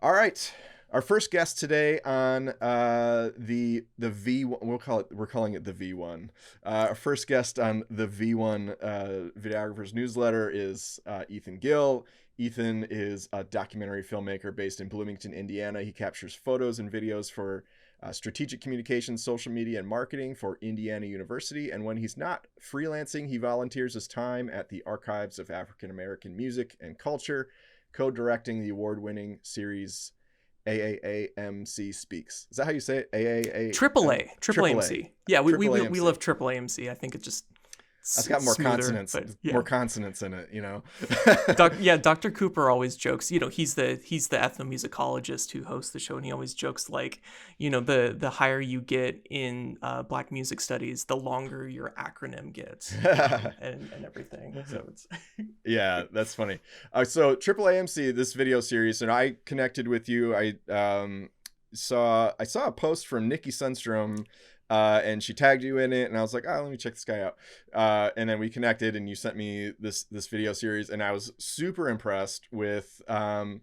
All right. Our first guest today on the V1, we're calling it the V1. Our first guest on the V1 Videographers newsletter is Ethan Gill. Ethan is a documentary filmmaker based in Bloomington, Indiana. He captures photos and videos for strategic communications, social media, and marketing for Indiana University. And when he's not freelancing, he volunteers his time at the Archives of African American Music and Culture, co-directing the award-winning series AAAMC Speaks. Is that how you say it? AAA? Triple AMC. Yeah, we love Triple AMC. I think it just that's got more smoother, consonants, yeah. more consonants in it, you know. Dr. Cooper always jokes. You know, he's the ethnomusicologist who hosts the show, and he always jokes like, you know, the higher you get in Black music studies, the longer your acronym gets, and everything. So it's yeah, that's funny. So Triple AMC, this video series, and I connected with you. I saw a post from Nikki Sundstrom. And she tagged you in it, and I was like, oh, let me check this guy out. And then we connected, and you sent me this video series, and I was super impressed with, you know,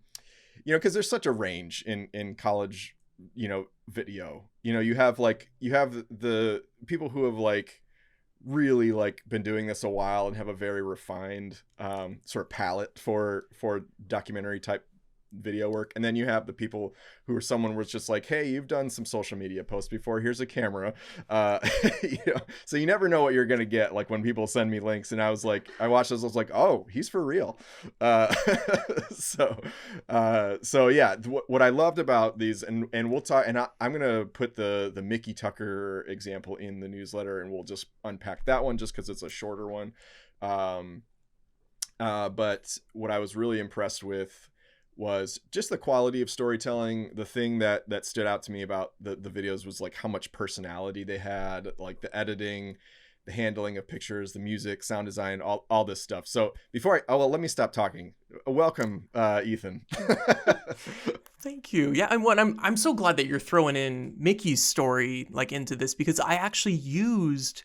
because there's such a range in college, you know, video. You know, you have the people who have like really like been doing this a while and have a very refined sort of palette for documentary type video work, and then you have the people who are someone was just like, hey, you've done some social media posts before, here's a camera, you know, so you never know what you're gonna get. Like when people send me links, and I was like, I watched this, I was like, oh, he's for real. So yeah, what I loved about these, and we'll talk, and I'm gonna put the Mickey Tucker example in the newsletter, and we'll just unpack that one just because it's a shorter one. But what I was really impressed with was just the quality of storytelling. The thing that stood out to me about the videos was like how much personality they had, like the editing, the handling of pictures, the music, sound design, all this stuff. So before let me stop talking. Welcome, Ethan. Thank you. Yeah, I'm so glad that you're throwing in Mickey's story like into this, because I actually used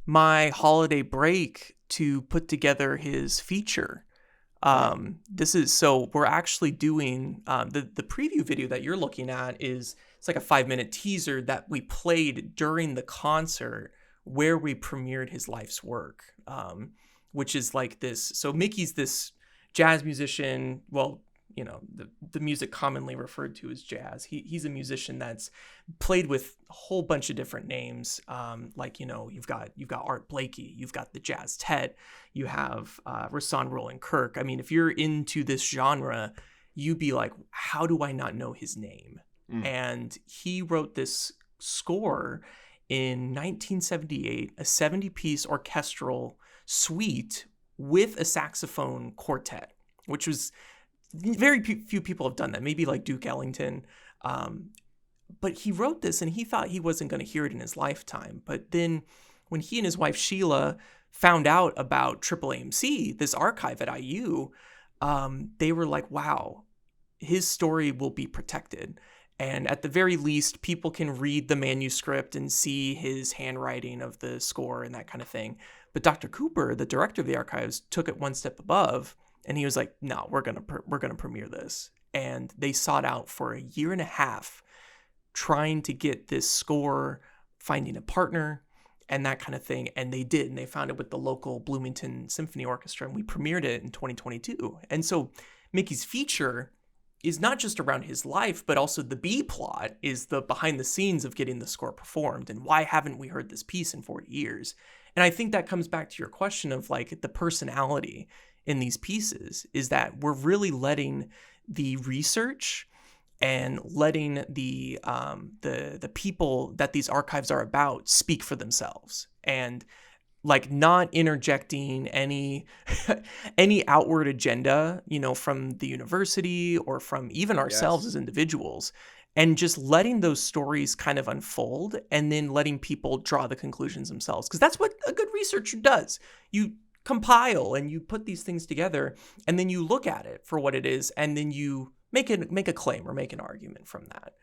my holiday break to put together his feature. We're actually doing the preview video that you're looking at it's like a 5-minute teaser that we played during the concert where we premiered his life's work, which is like this. So Mickey's this jazz musician. Well, you know, the music commonly referred to as jazz. He's a musician that's played with a whole bunch of different names. Like, you know, you've got Art Blakey, you've got the Jazz Tet, you have Rahsaan Roland Kirk. I mean, if you're into this genre, you'd be like, how do I not know his name? And he wrote this score in 1978, a 70-piece orchestral suite with a saxophone quartet, which was very few people have done that. Maybe like Duke Ellington. But he wrote this and he thought he wasn't going to hear it in his lifetime. But then when he and his wife Sheila found out about Triple AMC, this archive at IU, they were like, wow, his story will be protected. And at the very least, people can read the manuscript and see his handwriting of the score and that kind of thing. But Dr. Cooper, the director of the archives, took it one step above. And he was like, no, we're gonna premiere this. And they sought out for a year and a half trying to get this score, finding a partner, and that kind of thing. And they did. And they found it with the local Bloomington Symphony Orchestra. And we premiered it in 2022. And so Mickey's feature is not just around his life, but also the B plot is the behind the scenes of getting the score performed. And why haven't we heard this piece in 40 years? And I think that comes back to your question of like the personality in these pieces, is that we're really letting the research and letting the people that these archives are about speak for themselves, and like not interjecting any outward agenda, you know, from the university or from even ourselves as individuals, and just letting those stories kind of unfold and then letting people draw the conclusions themselves. Because that's what a good researcher does. You compile and you put these things together, and then you look at it for what it is, and then you make a claim or make an argument from that.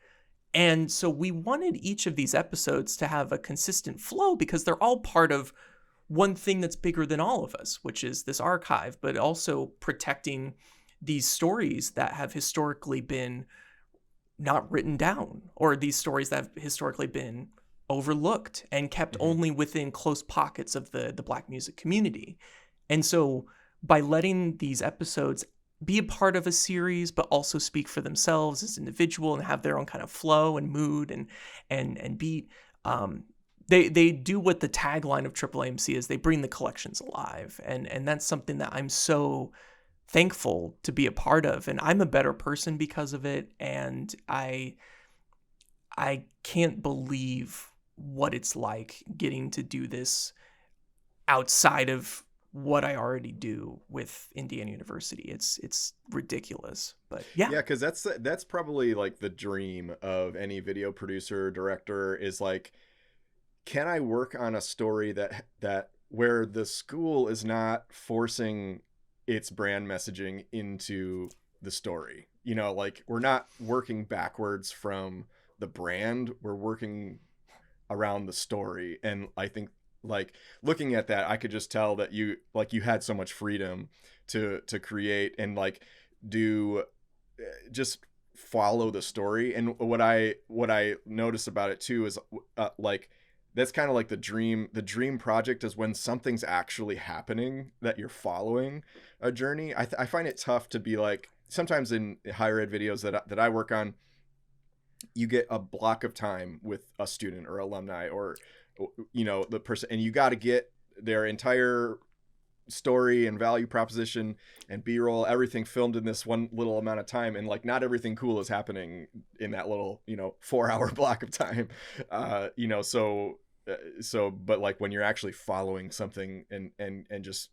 And so we wanted each of these episodes to have a consistent flow, because they're all part of one thing that's bigger than all of us, which is this archive, but also protecting these stories that have historically been not written down, or these stories that have historically been overlooked and kept Mm-hmm. only within close pockets of the Black music community. And so by letting these episodes be a part of a series, but also speak for themselves as individual and have their own kind of flow and mood and beat, they do what the tagline of Triple AMC is. They bring the collections alive, and that's something that I'm so thankful to be a part of, and I'm a better person because of it. And I can't believe what it's like getting to do this outside of what I already do with Indiana University. It's ridiculous, but yeah. Yeah, because that's probably like the dream of any video producer, director, is like, can I work on a story that where the school is not forcing its brand messaging into the story? You know, like, we're not working backwards from the brand, we're working around the story. And I think, like, looking at that, I could just tell that you had so much freedom to create and like do just follow the story. And what I notice about it too is like, that's kind of like the dream project is when something's actually happening, that you're following a journey. I find it tough to be like, sometimes in higher ed videos that I work on, you get a block of time with a student or alumni, or, you know, the person, and you got to get their entire story and value proposition and b-roll, everything filmed in this one little amount of time. And like, not everything cool is happening in that little, you know, 4-hour block of time. You know, so but like, when you're actually following something and just,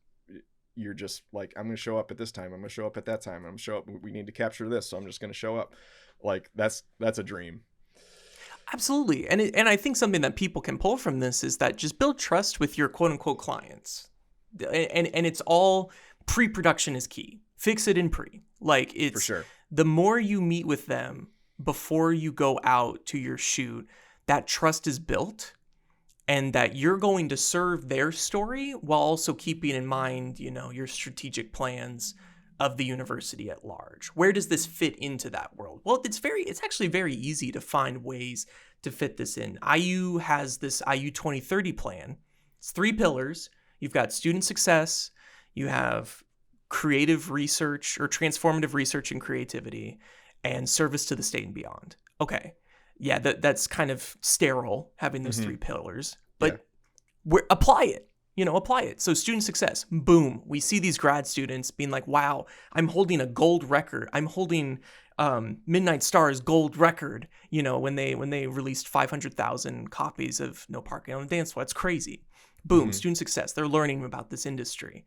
you're just like, I'm going to show up at this time, I'm going to show up at that time, I'm going to show up, we need to capture this, so I'm just going to show up. Like, that's a dream. Absolutely. And I think something that people can pull from this is that just build trust with your quote unquote clients. And it's all pre-production is key. Fix it in pre. Like, it's For sure. The more you meet with them before you go out to your shoot, that trust is built, and that you're going to serve their story while also keeping in mind, you know, your strategic plans of the university at large. Where does this fit into that world? Well, it's actually very easy to find ways to fit this in. IU has this IU 2030 plan. It's 3 pillars. You've got student success, you have creative research or transformative research and creativity, and service to the state and beyond. Okay. Yeah, that's kind of sterile, having those 3 pillars, but apply it. You know, apply it. So student success, boom. We see these grad students being like, wow, I'm holding a gold record. I'm holding Midnight Star's gold record, you know, when they released 500,000 copies of No Parking on the Dance Floor. It's crazy. Boom, student success. They're learning about this industry.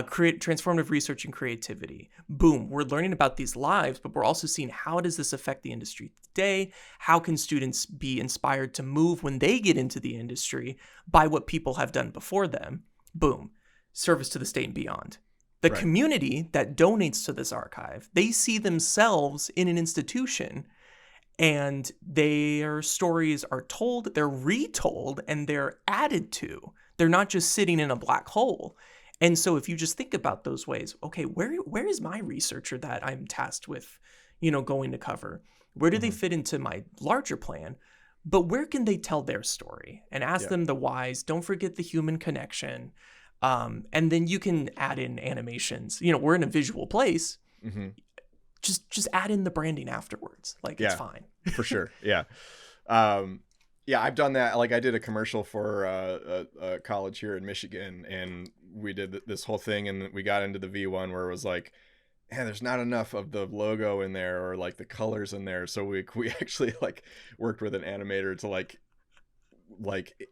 Create transformative research and creativity. Boom, we're learning about these lives, but we're also seeing, how does this affect the industry today? How can students be inspired to move when they get into the industry by what people have done before them? Boom, service to the state and beyond. The community that donates to this archive, they see themselves in an institution, and their stories are told, they're retold, and they're added to. They're not just sitting in a black hole. And so if you just think about those ways, okay, where is my researcher that I'm tasked with, you know, going to cover? Where do they fit into my larger plan? But where can they tell their story? And ask them the whys. Don't forget the human connection. And then you can add in animations. You know, we're in a visual place. Just add in the branding afterwards. Like, it's fine. For sure. Yeah. Yeah, I've done that. Like, I did a commercial for a college here in Michigan, and we did this whole thing, and we got into the V1 where it was like, man, there's not enough of the logo in there, or like the colors in there. So we actually like worked with an animator to like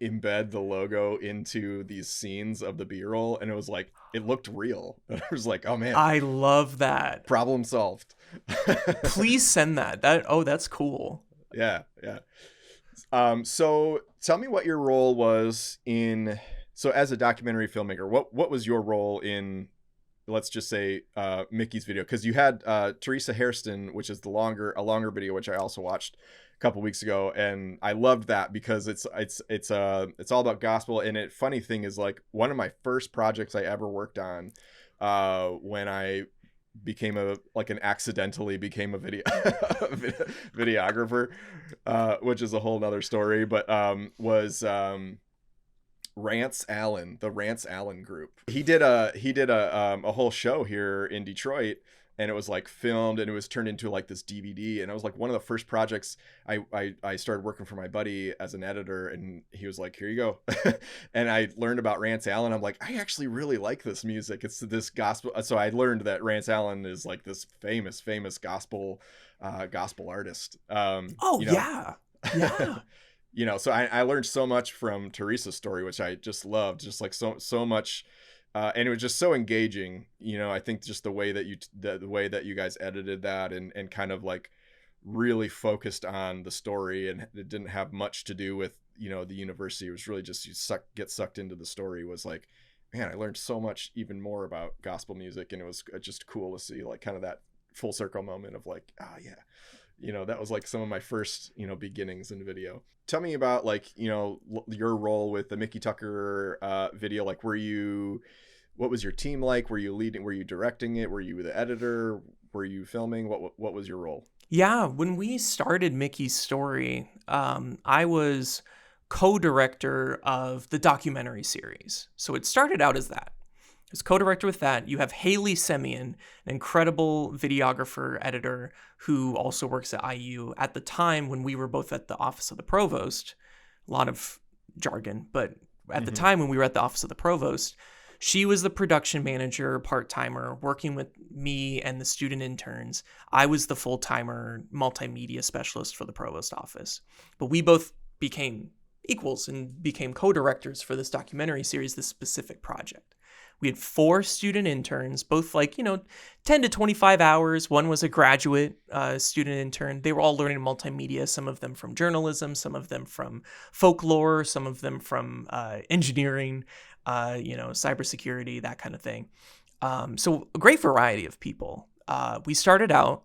embed the logo into these scenes of the B-roll, and it was like, it looked real. I was like, oh man, I love that. Problem solved. Please send that. That's cool. Yeah. So tell me what your role was so as a documentary filmmaker, what was your role in, let's just say, Mickey's video? Because you had Teresa Hairston, which is a longer video, which I also watched a couple weeks ago, and I loved that because it's all about gospel. And funny thing is, like, one of my first projects I ever worked on, when I became a like an accidentally became a videographer, which is a whole nother story, but was Rance Allen, the Rance Allen group. He did a whole show here in Detroit, and it was like filmed and it was turned into like this DVD. And it was like one of the first projects I started working for my buddy as an editor, and he was like, here you go. And I learned about Rance Allen. I'm like, I actually really like this music. It's this gospel. So I learned that Rance Allen is like this famous gospel artist. Oh, you know, yeah. Yeah. you know, so I learned so much from Teresa's story, which I just loved, just like so much. And it was just so engaging, you know. I think just the way that you guys edited that and kind of like really focused on the story, and it didn't have much to do with, you know, the university. It was really just get sucked into the story. Was like, man, I learned so much even more about gospel music, and it was just cool to see like kind of that full circle moment of like, oh yeah, you know, that was like some of my first, you know, beginnings in video. Tell me about like, you know, your role with the Mickey Tucker video. Like, what was your team like? Were you leading? Were you directing it? Were you the editor? Were you filming? What was your role? Yeah, when we started Mickey's story, I was co-director of the documentary series. So it started out as that. As co-director with that, you have Haley Semyon, an incredible videographer, editor, who also works at IU. At the time when we were both at the office of the provost, a lot of jargon, but at the time when we were at the office of the provost, she was the production manager, part-timer, working with me and the student interns. I was the full-timer multimedia specialist for the provost office. But we both became equals and became co-directors for this documentary series, this specific project. We had 4 student interns, both like, you know, 10 to 25 hours. One was a graduate student intern. They were all learning multimedia, some of them from journalism, some of them from folklore, some of them from engineering, you know, cybersecurity, that kind of thing. So a great variety of people. We started out,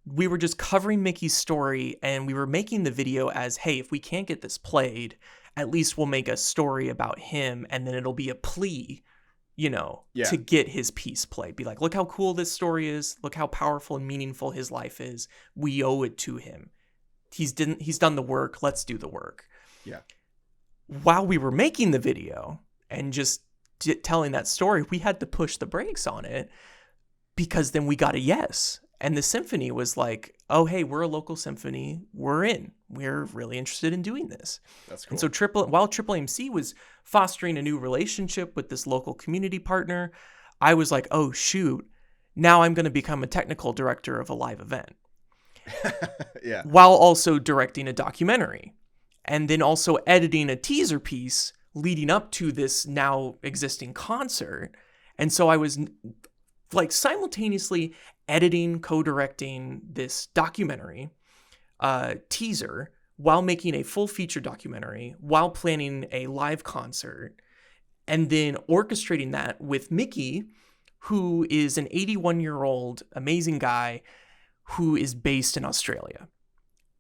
we were just covering Mickey's story, and we were making the video as, hey, if we can't get this played, at least we'll make a story about him, and then it'll be a plea, you know, to get his piece played. Be like, look how cool this story is. Look how powerful and meaningful his life is. We owe it to him. He's done the work. Let's do the work. Yeah. While we were making the video and just telling that story, we had to push the brakes on it, because then we got a yes. And the symphony was like, oh, hey, we're a local symphony. We're in. We're really interested in doing this. That's cool. And so while Triple AMC was fostering a new relationship with this local community partner, I was like, oh, shoot, now I'm going to become a technical director of a live event. Yeah. While also directing a documentary, and then also editing a teaser piece leading up to this now existing concert. And so I was like simultaneously editing, co-directing this documentary teaser while making a full feature documentary, while planning a live concert, and then orchestrating that with Mickey, who is an 81-year-old amazing guy who is based in Australia,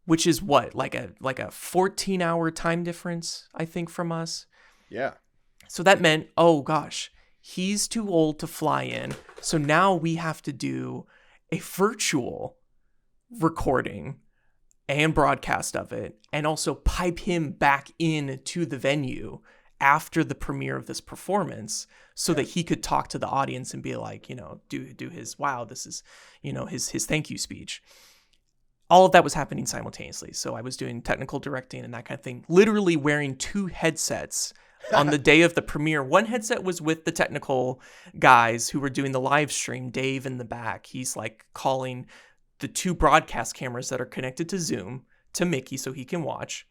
which is what, like a 14-hour time difference, I think, from us. Yeah. So that meant, oh gosh, he's too old to fly in. So now we have to do a virtual recording and broadcast of it, and also pipe him back in to the venue after the premiere of this performance, so that he could talk to the audience and be like, you know, do his, wow, this is, you know, his thank you speech. All of that was happening simultaneously. So I was doing technical directing and that kind of thing, literally wearing 2 headsets on the day of the premiere. One headset was with the technical guys who were doing the live stream, Dave in the back. He's like calling the 2 broadcast cameras that are connected to Zoom to Mickey so he can watch.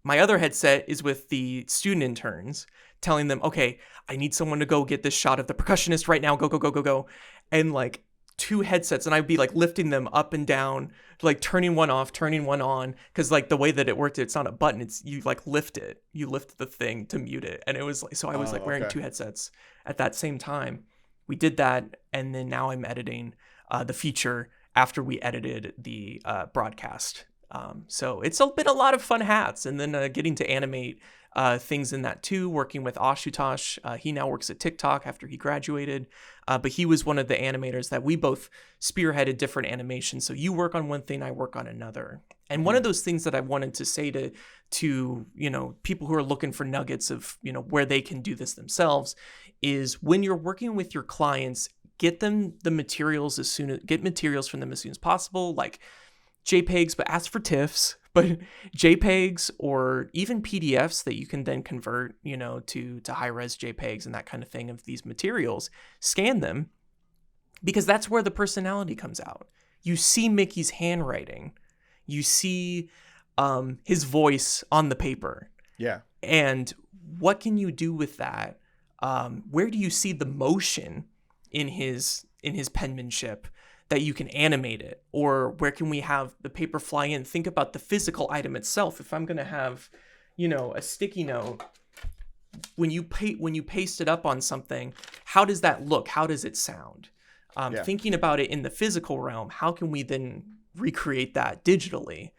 My other headset is with the student interns, telling them, okay, I need someone to go get this shot of the percussionist right now. Go, go, go, go, go. And like 2 headsets, and I'd be like lifting them up and down, like turning one off, turning one on, because like the way that it worked, it's not a button, it's you like lift the thing to mute it. And it was like, so I was wearing 2 headsets at that same time. We did that, and then now I'm editing the feature after we edited the broadcast So it's been a lot of fun hats, and then getting to animate things in that too, working with Ashutosh. He now works at TikTok after he graduated, but he was one of the animators that we both spearheaded different animations. So you work on one thing, I work on another. And one of those things that I wanted to say to people who are looking for nuggets of where they can do this themselves is when you're working with your clients, get them the materials get materials from them as soon as possible, like JPEGs, but ask for TIFFs, but JPEGs or even PDFs that you can then convert, to high-res JPEGs and that kind of thing of these materials. Scan them, because that's where the personality comes out. You see Mickey's handwriting. You see his voice on the paper. Yeah. And what can you do with that? Where do you see the motion in his penmanship that you can animate it? Or where can we have the paper fly in? Think about the physical item itself. If I'm going to have, a sticky note, when you paste it up on something, how does that look? How does it sound? Thinking about it in the physical realm, how can we then recreate that digitally?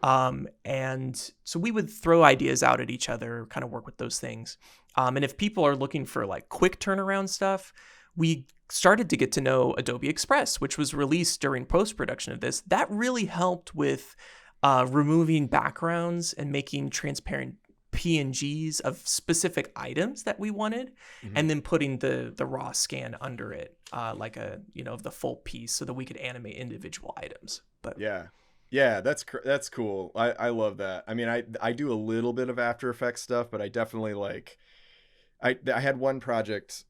And so we would throw ideas out at each other, kind of work with those things. And if people are looking for like quick turnaround stuff, we started to get to know Adobe Express, which was released during post-production of this. That really helped with removing backgrounds and making transparent PNGs of specific items that we wanted, and then putting the raw scan under it, like of the full piece, so that we could animate individual items. But yeah, that's cool. I love that. I mean, I do a little bit of After Effects stuff, but I definitely I had one project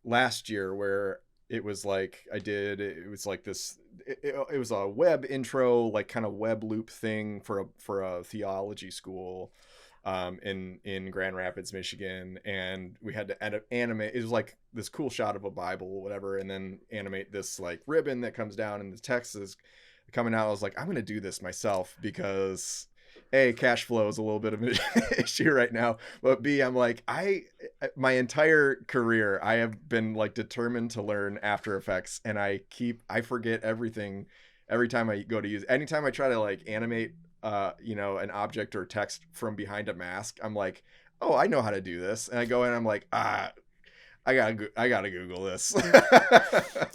last year where it was like it was like this, it was a web intro, like kind of web loop thing for a theology school in Grand Rapids, Michigan, and we had to animate. It was like this cool shot of a Bible or whatever, and then animate this like ribbon that comes down and the text is coming out. I was like, I'm gonna do this myself because cash flow is a little bit of an issue right now, but B, I'm like, my entire career I have been like determined to learn After Effects, and I forget everything every time I go to use. Anytime I try to like animate an object or text from behind a mask, I'm like, oh, I know how to do this, and I go in and I'm like, I gotta Google this.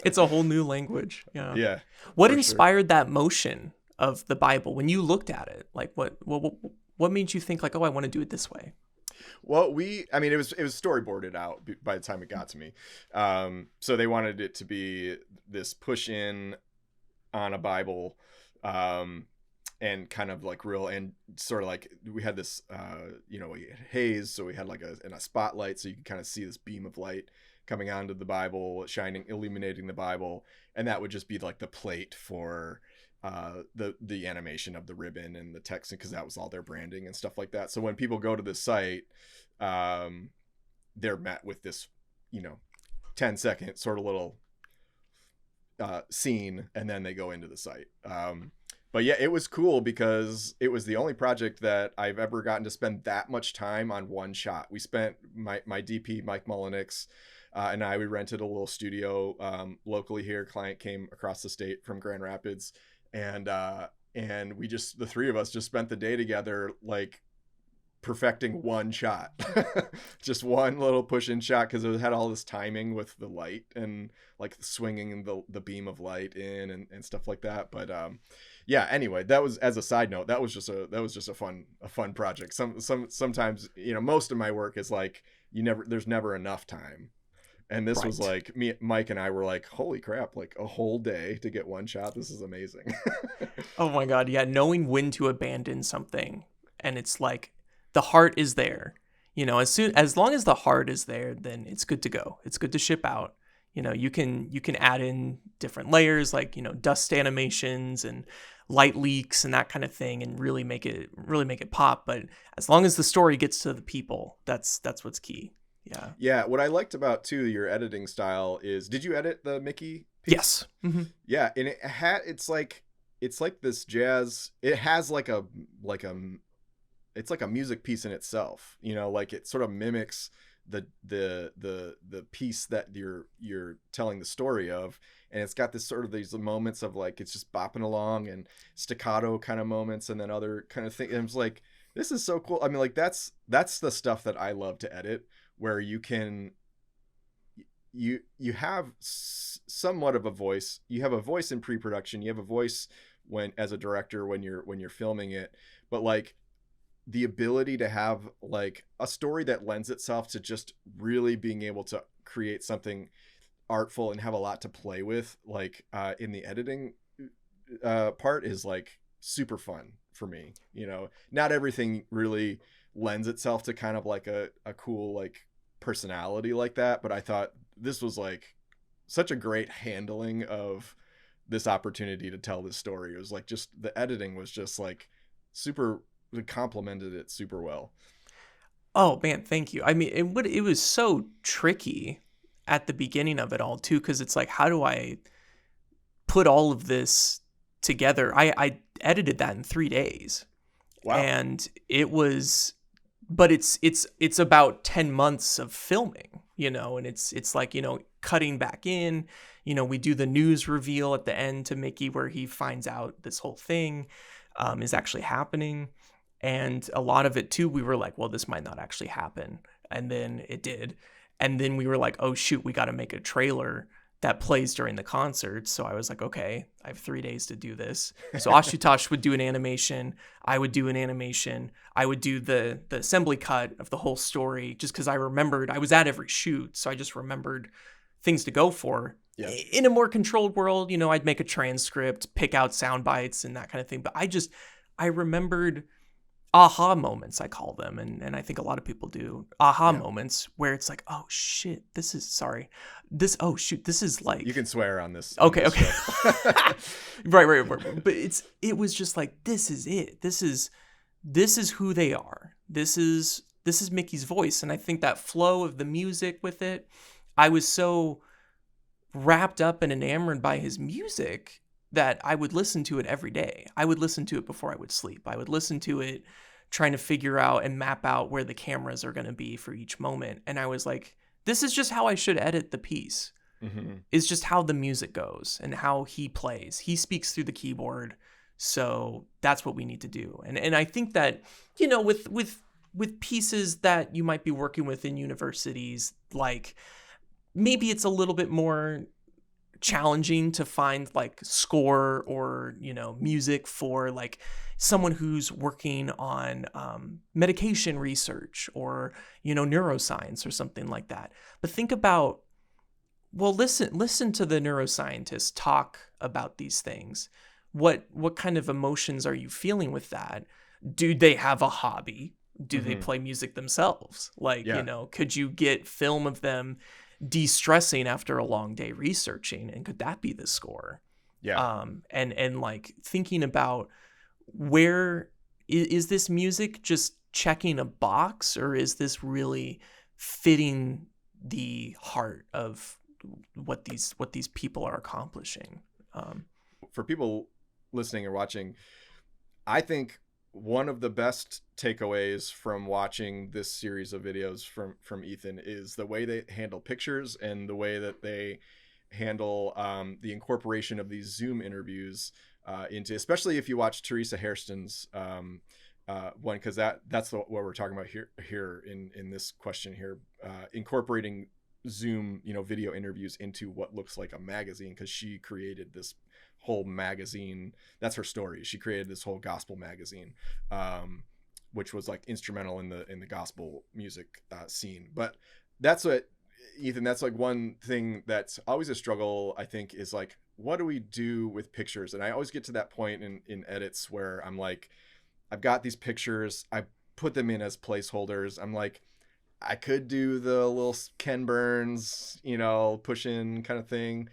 It's a whole new language. Yeah. What inspired that motion of the Bible when you looked at it? Like what made you think like, oh, I want to do it this way? Well, it was storyboarded out by the time it got to me. So they wanted it to be this push in on a Bible, and kind of like real, and sort of like we had this, we had haze, so we had like a spotlight, so you could kind of see this beam of light coming onto the Bible, shining, illuminating the Bible, and that would just be like the plate for the animation of the ribbon and the text, because that was all their branding and stuff like that. So when people go to the site, they're met with this 10-second sort of little scene, and then they go into the site. But yeah, it was cool because it was the only project that I've ever gotten to spend that much time on one shot. We spent my DP Mike Mullenix and we rented a little studio locally here. Client came across the state from Grand Rapids, and we just, the three of us just spent the day together, like perfecting one shot. Just one little push in shot, because it had all this timing with the light and like swinging the beam of light in and stuff like that. But yeah, anyway, that was, as a side note, that was just a fun project. Sometimes most of my work is like there's never enough time. And this was like, Mike and I were like, holy crap, like a whole day to get one shot. This is amazing. Oh my God. Yeah. Knowing when to abandon something. And it's like, the heart is there, as long as the heart is there, then it's good to go. It's good to ship out. You can add in different layers, like, dust animations and light leaks and that kind of thing, and really make it pop. But as long as the story gets to the people, that's what's key. Yeah. Yeah. What I liked about too your editing style is, did you edit the Mickey piece? Yes. Mm-hmm. Yeah, and it's like this jazz. It has it's like a music piece in itself. Like it sort of mimics the piece that you're telling the story of, and it's got this sort of these moments of like it's just bopping along and staccato kind of moments, and then other kind of thing. And it's like, this is so cool. I mean, like that's the stuff that I love to edit, where you can you have somewhat of a voice. You have a voice in pre-production. You have a voice when as a director when you're filming it, but like the ability to have like a story that lends itself to just really being able to create something artful and have a lot to play with, like in the editing part, is like super fun for me. You know, not everything really lends itself to kind of like a cool like personality like that, but I thought this was like such a great handling of this opportunity to tell this story. It was like, just the editing was just like super, it complemented it super well. Oh man, thank you. I mean, it was so tricky at the beginning of it all too, because it's like, how do I put all of this together? I edited that in 3 days. Wow. And it was, but it's about 10 months of filming, you know, and it's like, you know, cutting back in, you know, we do the news reveal at the end to Mickey where he finds out this whole thing is actually happening. And a lot of it too, we were like, well, this might not actually happen. And then it did. And then we were like, oh shoot, we got to make a trailer that plays during the concert. So I was like, okay, I have 3 days to do this. So Ashutosh would do an animation. I would do an animation. I would do the assembly cut of the whole story, just because I remembered I was at every shoot. So I just remembered things to go for. Yeah. In a more controlled world, you know, I'd make a transcript, pick out sound bites and that kind of thing. But I remembered aha moments, I call them, and I think a lot of people do aha moments where it's like, oh shit, this is like, You can swear on this. Okay. Right. But it was just like, this is it. This is who they are. This is Mickey's voice. And I think that flow of the music with it, I was so wrapped up and enamored by his music that I would listen to it every day. I would listen to it before I would sleep. I would listen to it trying to figure out and map out where the cameras are going to be for each moment. And I was like, this is just how I should edit the piece. Mm-hmm. It's just how the music goes and how he plays. He speaks through the keyboard. So that's what we need to do. And I think that, you know, with pieces that you might be working with in universities, like maybe it's a little bit more challenging to find like score or, you know, music for like someone who's working on medication research or, you know, neuroscience or something like that. But think about, well, listen to the neuroscientists talk about these things. What kind of emotions are you feeling with that? Do they have a hobby? Do they play music themselves? Like, you know, could you get film of them de-stressing after a long day researching, and could that be the score? And like thinking about, where is this music just checking a box, or is this really fitting the heart of what these people are accomplishing? For people listening or watching, I think one of the best takeaways from watching this series of videos from Ethan is the way they handle pictures and the way that they handle the incorporation of these Zoom interviews into, especially if you watch Teresa Hairston's one, because that's what we're talking about here in this question here, incorporating Zoom, you know, video interviews into what looks like a magazine, because she created this whole magazine. That's her story. She created this whole gospel magazine, which was like instrumental in the gospel music scene. But that's what, Ethan, that's like one thing that's always a struggle, I think, is like, what do we do with pictures? And I always get to that point in edits where I'm like, I've got these pictures, I put them in as placeholders. I'm like, I could do the little Ken Burns, you know, push in kind of thing.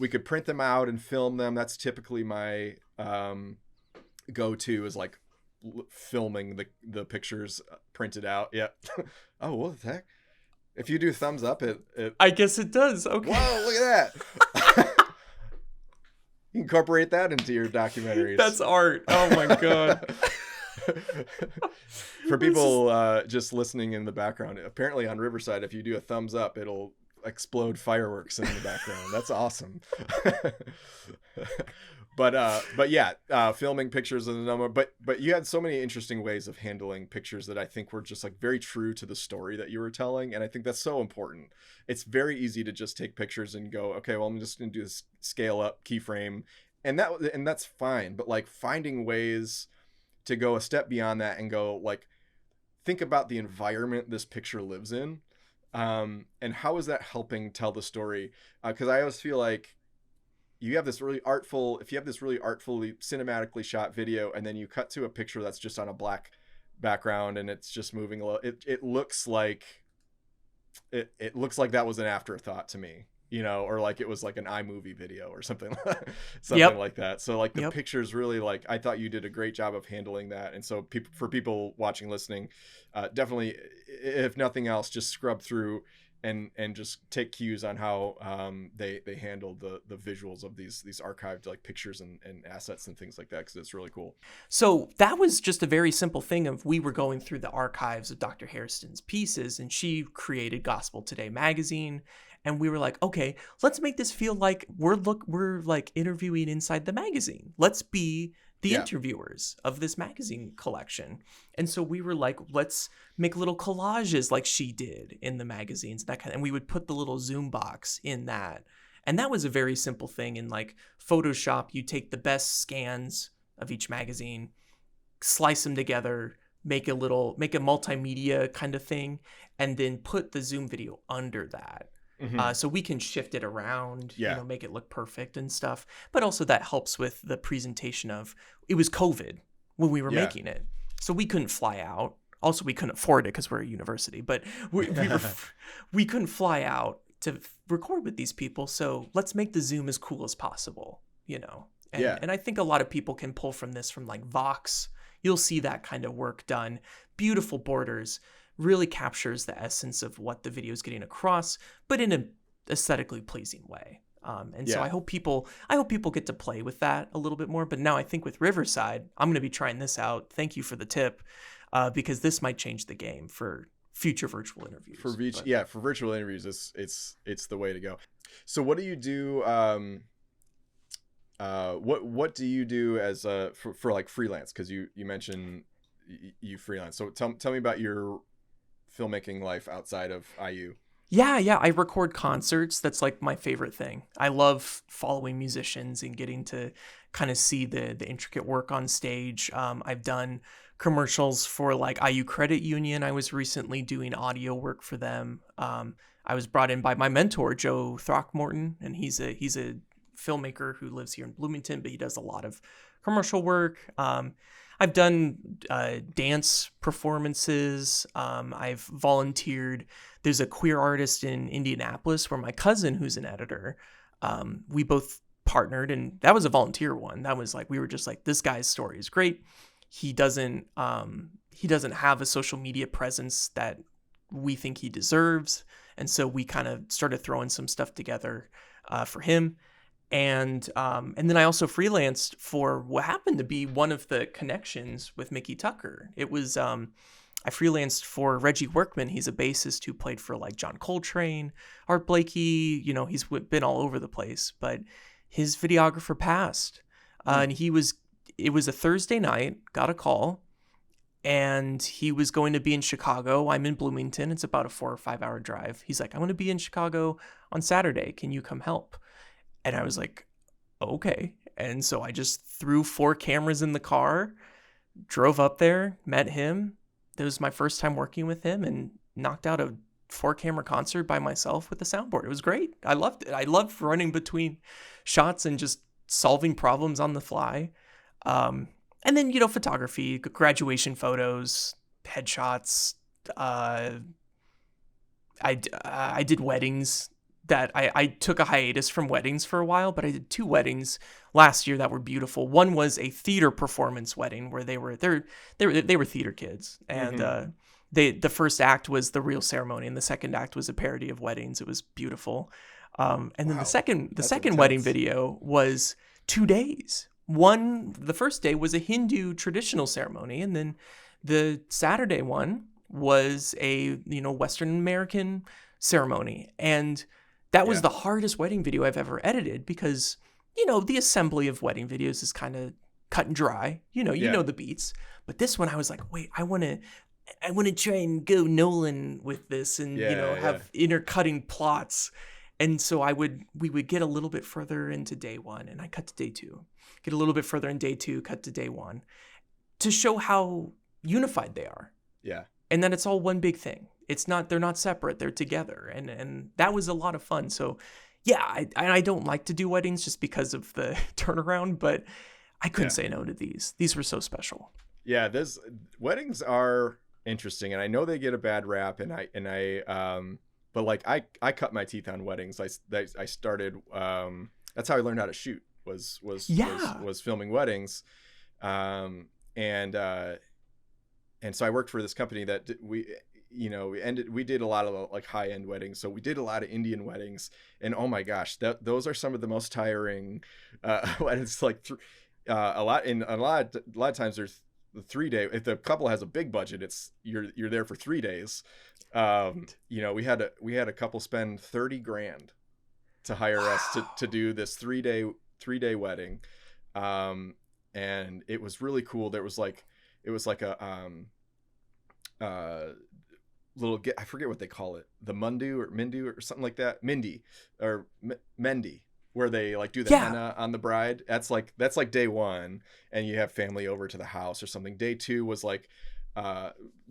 We could print them out and film them. That's typically my go-to, is like filming the pictures printed out. Yeah. Oh, what the heck? If you do thumbs up, it I guess it does. Okay. Whoa, look at that. Incorporate that into your documentaries. That's art. Oh my God. For It's just people just listening in the background, apparently on Riverside, if you do a thumbs up, it'll explode fireworks in the background. That's awesome. But yeah, filming pictures of the number. But you had so many interesting ways of handling pictures that I think were just like very true to the story that you were telling, and I think that's so important. It's very easy to just take pictures and go, okay, well, I'm just gonna do this scale up keyframe, and that's fine. But like finding ways to go a step beyond that and go like, think about the environment this picture lives in, and how is that helping tell the story? Because I always feel like if you have this really artfully cinematically shot video, and then you cut to a picture that's just on a black background and it's just moving a little, it looks like it looks like that was an afterthought to me, or like it was like an iMovie video or something, something like that. So like the pictures really, like, I thought you did a great job of handling that. And so for people watching, listening, definitely, if nothing else, just scrub through and just take cues on how they handle the visuals of these archived like pictures and assets and things like that, because it's really cool. So that was just a very simple thing of, we were going through the archives of Dr. Hairston's pieces, and she created Gospel Today magazine, and we were like, okay, let's make this feel like we're like interviewing inside the magazine. Let's be the interviewers of this magazine collection. And so we were like, let's make little collages like she did in the magazines, and we would put the little Zoom box in that. And that was a very simple thing. In like Photoshop, you take the best scans of each magazine, slice them together, make a multimedia kind of thing, and then put the Zoom video under that. So we can shift it around, make it look perfect and stuff. But also that helps with the presentation of, it was COVID when we were making it. So we couldn't fly out. Also, we couldn't afford it because we're a university, but we couldn't fly out to record with these people. So let's make the Zoom as cool as possible, And I think a lot of people can pull from this, from like Vox. You'll see that kind of work done. Beautiful borders. Really captures the essence of what the video is getting across, but in an aesthetically pleasing way. So I hope people get to play with that a little bit more. But now I think with Riverside, I'm going to be trying this out. Thank you for the tip, because this might change the game for future virtual interviews. For virtual interviews, it's the way to go. So what do you do? What do you do as for like freelance? Because you mentioned you freelance. So tell me about your filmmaking life outside of IU. Yeah, I record concerts. That's like my favorite thing. I love following musicians and getting to kind of see the intricate work on stage. I've done commercials for like IU Credit Union. I was recently doing audio work for them. I was brought in by my mentor, Joe Throckmorton, and he's a filmmaker who lives here in Bloomington, but he does a lot of commercial work. I've done dance performances. I've volunteered. There's a queer artist in Indianapolis where my cousin, who's an editor, we both partnered, and that was a volunteer one. That was like, we were just like, this guy's story is great. He doesn't have a social media presence that we think he deserves, and so we kind of started throwing some stuff together for him. And then I also freelanced for what happened to be one of the connections with Mickey Tucker. It was I freelanced for Reggie Workman. He's a bassist who played for like John Coltrane, Art Blakey. He's been all over the place. But his videographer passed, and it was a Thursday night. Got a call, and he was going to be in Chicago. I'm in Bloomington. It's about a 4 or 5 hour drive. He's like, I'm going to be in Chicago on Saturday. Can you come help? And I was like, okay. And so I just threw 4 cameras in the car, drove up there, met him. It was my first time working with him, and knocked out a 4-camera concert by myself with the soundboard. It was great. I loved it. I loved running between shots and just solving problems on the fly. And then, photography, graduation photos, headshots. I did weddings. That I took a hiatus from weddings for a while, but I did 2 weddings last year that were beautiful. One was a theater performance wedding where they were theater kids, and the first act was the real ceremony, and the second act was a parody of weddings. It was beautiful. And then the second wedding video was 2 days. The first day was a Hindu traditional ceremony, and then the Saturday one was a, Western American ceremony. And that was Yeah. the hardest wedding video I've ever edited because, the assembly of wedding videos is kind of cut and dry. You Yeah. know the beats. But this one I was like, wait, I want to try and go Nolan with this and, Yeah. have intercutting plots. And so we would get a little bit further into day one and I cut to day two, get a little bit further in day two, cut to day one to show how unified they are. Yeah. And that it's all one big thing. They're not separate, they're together. And that was a lot of fun. So yeah, I don't like to do weddings just because of the turnaround, but I couldn't say no to these. These were so special. Yeah. Weddings are interesting, and I know they get a bad rap, but like I cut my teeth on weddings. I started, that's how I learned how to shoot was filming weddings. And so I worked for this company that we did a lot of like high end weddings. So we did a lot of Indian weddings, and oh my gosh, those are some of the most tiring weddings. Like a lot of times there's the 3 day. If the couple has a big budget, it's you're there for 3 days. We had a couple spend $30,000 to hire us to do this 3-day wedding. And it was really cool. It was like a little, I forget what they call it, the Mindu or something like that, Mindy or Mendi, where they like do the henna on the bride. That's like day one, and you have family over to the house or something. Day two was like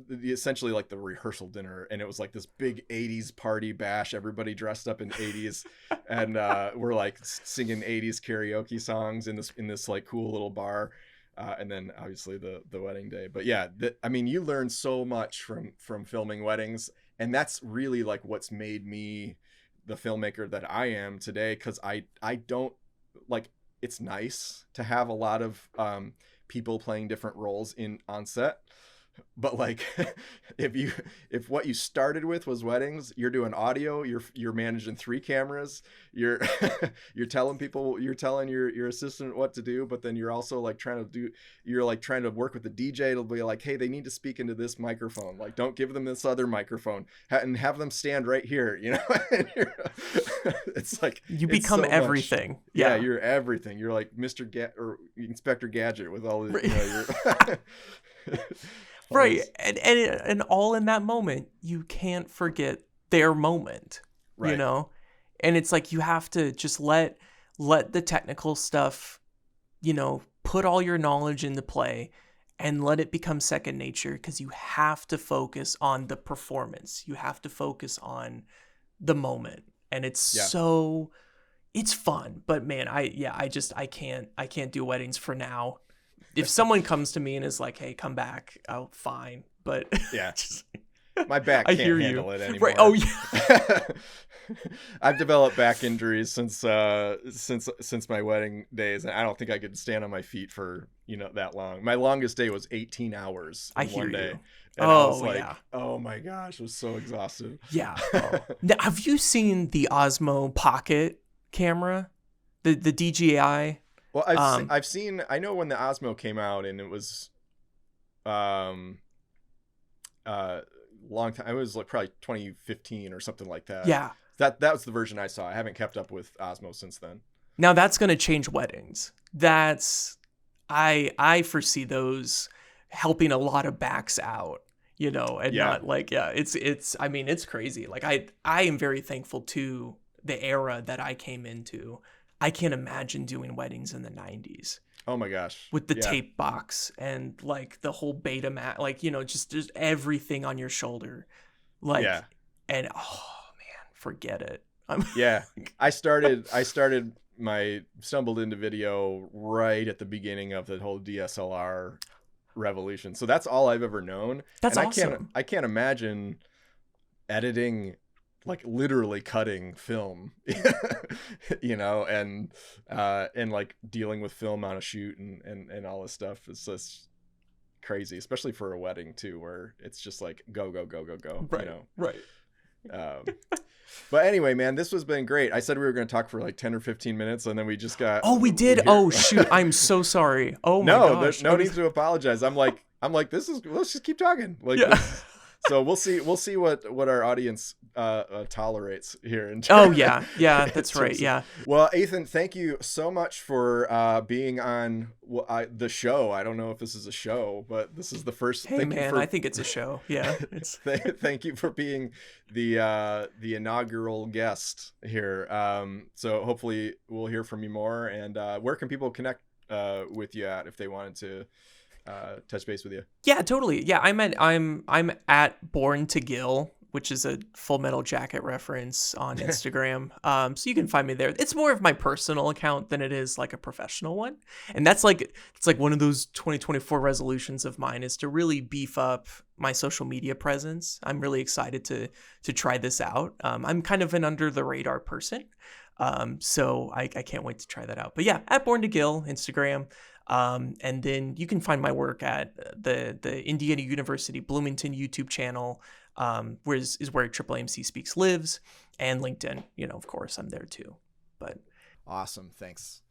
essentially like the rehearsal dinner, and it was like this big 80s party bash, everybody dressed up in 80s, and we're like singing 80s karaoke songs in this like cool little bar, and then obviously the wedding day. But yeah, you learn so much from filming weddings, and that's really like what's made me the filmmaker that I am today, because I don't like, it's nice to have a lot of people playing different roles on set. But like, if what you started with was weddings, you're doing audio, you're managing 3 cameras, you're telling your assistant what to do, but then you're also like trying to work with the DJ. It'll be like, hey, they need to speak into this microphone. Like, don't give them this other microphone, and have them stand right here. It's like you become so everything. Yeah, you're everything. You're like Mr. or Inspector Gadget with all the. Right. And all in that moment, you can't forget their moment, right. And it's like, you have to just let the technical stuff, put all your knowledge into play and let it become second nature, because you have to focus on the performance. You have to focus on the moment. And it's it's fun, but man, I can't do weddings for now. If someone comes to me and is like, hey, come back, oh, fine. But yeah, my back can't handle it anymore. Right. Oh yeah. I've developed back injuries since my wedding days, and I don't think I could stand on my feet for that long. My longest day was 18 hours in one day. And I was like, oh my gosh, I was so exhausted. Yeah. Now, have you seen the Osmo Pocket camera, the DJI? Well, I've seen. I know when the Osmo came out, and it was, long time. It was like probably 2015 or something like that. Yeah. That was the version I saw. I haven't kept up with Osmo since then. Now that's going to change weddings. I foresee those helping a lot of backs out, and not like, it's crazy. Like I am very thankful to the era that I came into. I can't imagine doing weddings in the 90s. Oh my gosh. With the tape box and like the whole Betamax, like, just everything on your shoulder. Like, and oh man, forget it. I stumbled into video right at the beginning of the whole DSLR revolution. So that's all I've ever known. That's awesome. I can't imagine editing, like literally cutting film, and like dealing with film on a shoot and all this stuff. It's just crazy, especially for a wedding too, where it's just like go, right, right. But anyway, man, this has been great. I said we were going to talk for like 10 or 15 minutes, and then we just got. Oh, we did. here. Oh, shoot. I'm so sorry. Oh my No, gosh. no need to apologize. I'm like, this is. Let's just keep talking. Like, Yeah. so we'll see what our audience tolerates here. Oh yeah, that's right. Yeah. Well, Ethan, thank you so much for being on the show. I don't know if this is a show, but this is the first. Hey man, I think it's a show. Yeah. It's. Thank you for being the inaugural guest here. So hopefully we'll hear from you more. And where can people connect with you at if they wanted to touch base with you? Yeah, totally. Yeah, I'm at Born to Gill, which is a Full Metal Jacket reference on Instagram. So you can find me there. It's more of my personal account than it is like a professional one. And that's like, it's like one of those 2024 resolutions of mine is to really beef up my social media presence. I'm really excited to try this out. I'm kind of an under the radar person. So I can't wait to try that out. But yeah, at Born to Gill, Instagram. And then you can find my work at the Indiana University Bloomington YouTube channel, where Triple AMC Speaks lives, and LinkedIn. Of course, I'm there too. But awesome, thanks.